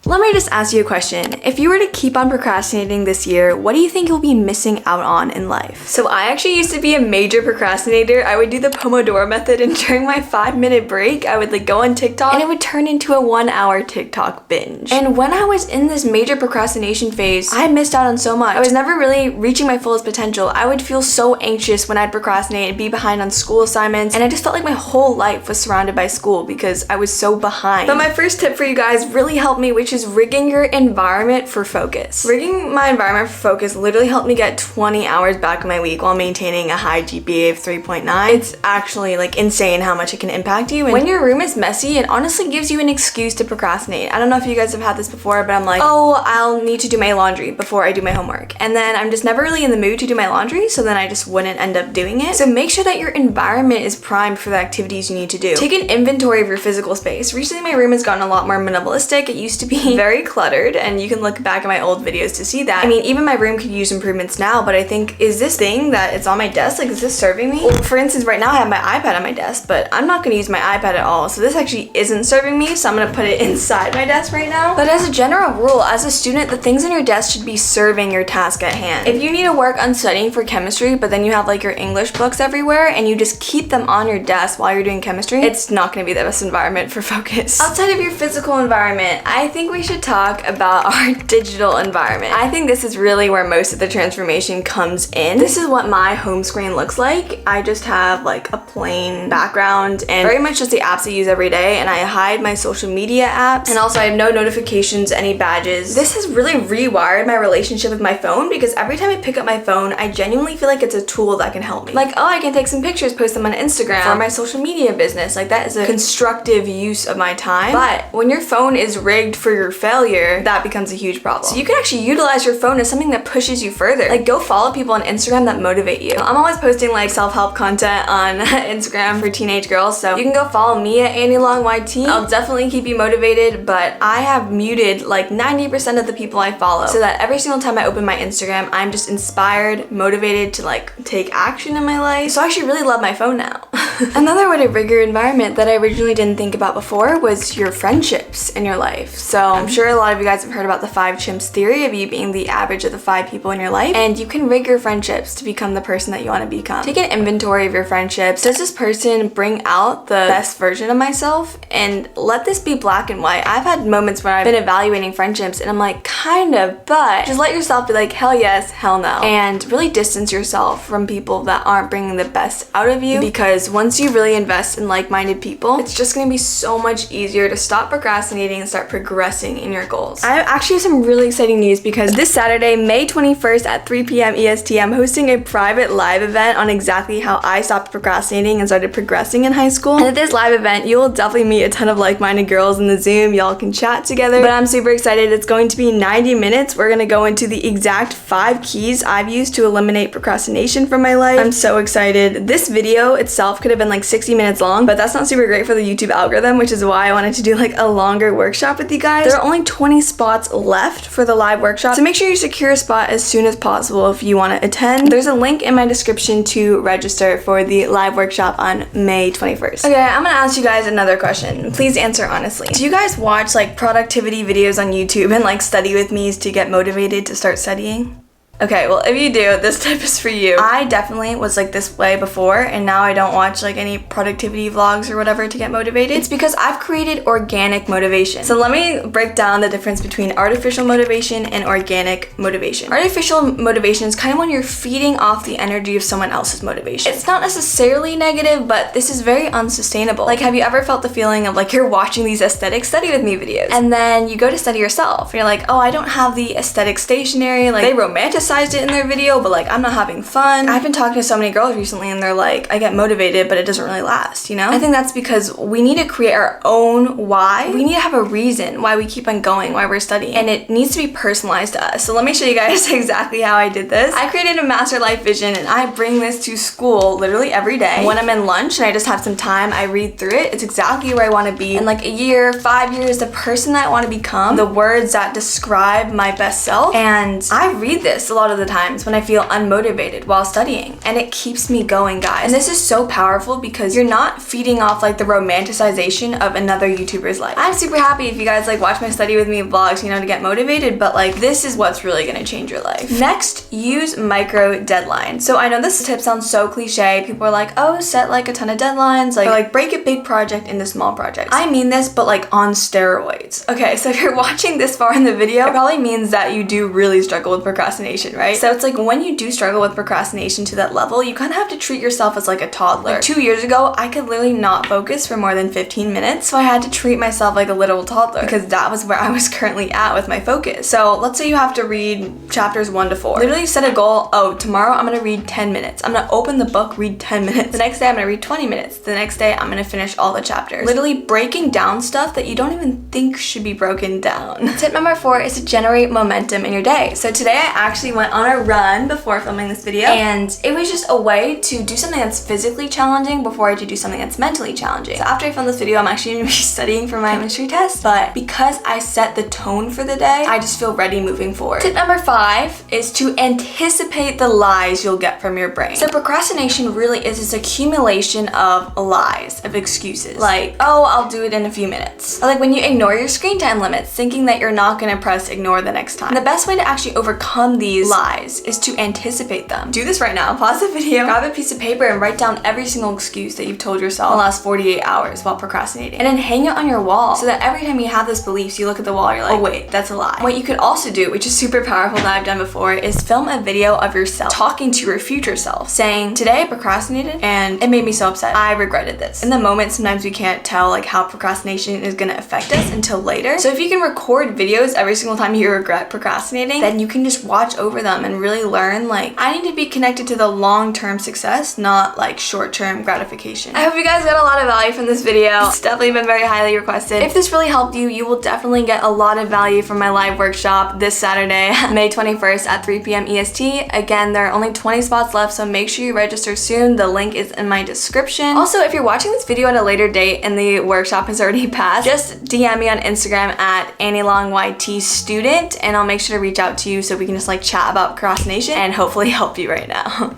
Let me just ask you a question. If you were to keep on procrastinating this year, what do you think you'll be missing out on in life? So I actually used to be a major procrastinator. I would do the Pomodoro method, and during my 5-minute break, I would go on TikTok and it would turn into a 1-hour TikTok binge. And when I was in this major procrastination phase, I missed out on so much. I was never really reaching my fullest potential. I would feel so anxious when I'd procrastinate and be behind on school assignments, and I just felt like my whole life was surrounded by school because I was so behind. But my first tip for you guys really helped me, which is rigging your environment for focus. Rigging my environment for focus literally helped me get 20 hours back in my week while maintaining a high GPA of 3.9. It's actually insane how much it can impact you. And when your room is messy, it honestly gives you an excuse to procrastinate. I don't know if you guys have had this before, but I'm like, oh, I'll need to do my laundry before I do my homework. And then I'm just never really in the mood to do my laundry, so then I just wouldn't end up doing it. So make sure that your environment is primed for the activities you need to do. Take an inventory of your physical space. Recently, my room has gotten a lot more minimalistic. It used to be very cluttered, and you can look back at my old videos to see that. I mean, even my room could use improvements now, but I think, is this thing that it's on my desk, is this serving me? Well, for instance, right now I have my iPad on my desk, but I'm not gonna use my iPad at all, so this actually isn't serving me, so I'm gonna put it inside my desk right now. But as a general rule, as a student, the things in your desk should be serving your task at hand. If you need to work on studying for chemistry, but then you have your English books everywhere, and you just keep them on your desk while you're doing chemistry, it's not gonna be the best environment for focus. Outside of your physical environment, I think we should talk about our digital environment. I think this is really where most of the transformation comes in. This is what my home screen looks like. I just have a plain background and very much just the apps I use every day, and I hide my social media apps, and also I have no notifications, any badges. This has really rewired my relationship with my phone, because every time I pick up my phone, I genuinely feel like it's a tool that can help me. Oh, I can take some pictures, post them on Instagram for my social media business. That is a constructive use of my time. But when your phone is rigged for your failure, that becomes a huge problem. So you can actually utilize your phone as something that pushes you further. Go follow people on Instagram that motivate you. I'm always posting self-help content on Instagram for teenage girls, so you can go follow me at AnnieLongYT. I'll definitely keep you motivated, but I have muted 90% of the people I follow, so that every single time I open my Instagram, I'm just inspired, motivated to take action in my life. So I actually really love my phone now. Another way to rig your environment that I originally didn't think about before was your friendships in your life. So I'm sure a lot of you guys have heard about the 5 chimps theory of you being the average of the 5 people in your life, and you can rig your friendships to become the person that you want to become. Take an inventory of your friendships. Does this person bring out the best version of myself? And let this be black and white. I've had moments where I've been evaluating friendships and I'm kind of, but just let yourself be hell yes, hell no. And really distance yourself from people that aren't bringing the best out of you, because once you really invest in like-minded people, it's just gonna be so much easier to stop procrastinating and start progressing in your goals. I actually have some really exciting news, because this Saturday, May 21st at 3 p.m. EST, I'm hosting a private live event on exactly how I stopped procrastinating and started progressing in high school. And at this live event, you will definitely meet a ton of like-minded girls in the Zoom. Y'all can chat together, but I'm super excited. It's going to be 90 minutes. We're gonna go into the exact 5 keys I've used to eliminate procrastination from my life. I'm so excited. This video itself could have been 60 minutes long, but that's not super great for the YouTube algorithm, which is why I wanted to do a longer workshop with you guys. There are only 20 spots left for the live workshop, so make sure you secure a spot as soon as possible if you want to attend. There's a link in my description to register for the live workshop on May 21st. Okay, I'm gonna ask you guys another question. Please answer honestly. Do you guys watch productivity videos on YouTube and study with me's to get motivated to start studying? Okay, well, if you do, this tip is for you. I definitely was this way before, and now I don't watch any productivity vlogs or whatever to get motivated. It's because I've created organic motivation. So let me break down the difference between artificial motivation and organic motivation. Artificial motivation is kind of when you're feeding off the energy of someone else's motivation. It's not necessarily negative, but this is very unsustainable. Have you ever felt the feeling of you're watching these aesthetic study with me videos, and then you go to study yourself, and you're oh, I don't have the aesthetic stationery, they romanticize it in their video, but I'm not having fun. I've been talking to so many girls recently, and they're I get motivated, but it doesn't really last, I think that's because we need to create our own why. We need to have a reason why we keep on going, why we're studying, and it needs to be personalized to us. So let me show you guys exactly how I did this. I created a master life vision, and I bring this to school literally every day. When I'm in lunch and I just have some time, I read through it. It's exactly where I want to be in a year, 5 years, the person that I want to become, the words that describe my best self, and I read this. lot of the times when I feel unmotivated while studying, and it keeps me going, guys. And this is so powerful because you're not feeding off like the romanticization of another YouTuber's life. I'm super happy if you guys like watch my study with me vlogs, you know, to get motivated, but like this is what's really gonna change your life. Next, use micro deadlines. So I know this tip sounds so cliche. People are like, oh, set like a ton of deadlines, like break a big project into small projects. I mean this, but like on steroids. Okay, so if you're watching this far in the video, it probably means that you do really struggle with procrastination, right? So it's like when you do struggle with procrastination to that level, you kind of have to treat yourself as like a toddler. Like 2 years ago, I could literally not focus for more than 15 minutes, so I had to treat myself like a little toddler because that was where I was currently at with my focus. So let's say you have to read chapters 1 to 4. Literally set a goal, oh, tomorrow I'm gonna read 10 minutes. I'm gonna open the book, read 10 minutes. The next day I'm gonna read 20 minutes. The next day I'm gonna finish all the chapters. Literally breaking down stuff that you don't even think should be broken down. Tip number 4 is to generate momentum in your day. So today I actually went on a run before filming this video, and it was just a way to do something that's physically challenging before I had to do something that's mentally challenging. So after I film this video, I'm actually gonna be studying for my chemistry test, but because I set the tone for the day, I just feel ready moving forward. Tip number 5 is to anticipate the lies you'll get from your brain. So procrastination really is this accumulation of lies, of excuses. Like, oh, I'll do it in a few minutes. Or like when you ignore your screen time limits, thinking that you're not gonna press ignore the next time. And the best way to actually overcome these lies is to anticipate them. Do this right now. Pause the video, grab a piece of paper, and write down every single excuse that you've told yourself in the last 48 hours while procrastinating. And then hang it on your wall so that every time you have this belief, you look at the wall, you're like, oh wait, that's a lie. What you could also do, which is super powerful that I've done before, is film a video of yourself talking to your future self, saying, today I procrastinated and it made me so upset. I regretted this. In the moment, sometimes we can't tell like how procrastination is gonna affect us until later. So if you can record videos every single time you regret procrastinating, then you can just watch over them and really learn like, I need to be connected to the long-term success, not like short-term gratification. I hope you guys got a lot of value from this video. It's definitely been very highly requested. If this really helped you, you will definitely get a lot of value from my live workshop this Saturday, May 21st at 3 p.m. EST. Again, there are only 20 spots left, so make sure you register soon. The link is in my description. Also, if you're watching this video at a later date and the workshop has already passed, just DM me on Instagram at AnnieLongYTStudent, and I'll make sure to reach out to you so we can just like chat about procrastination and hopefully help you right now.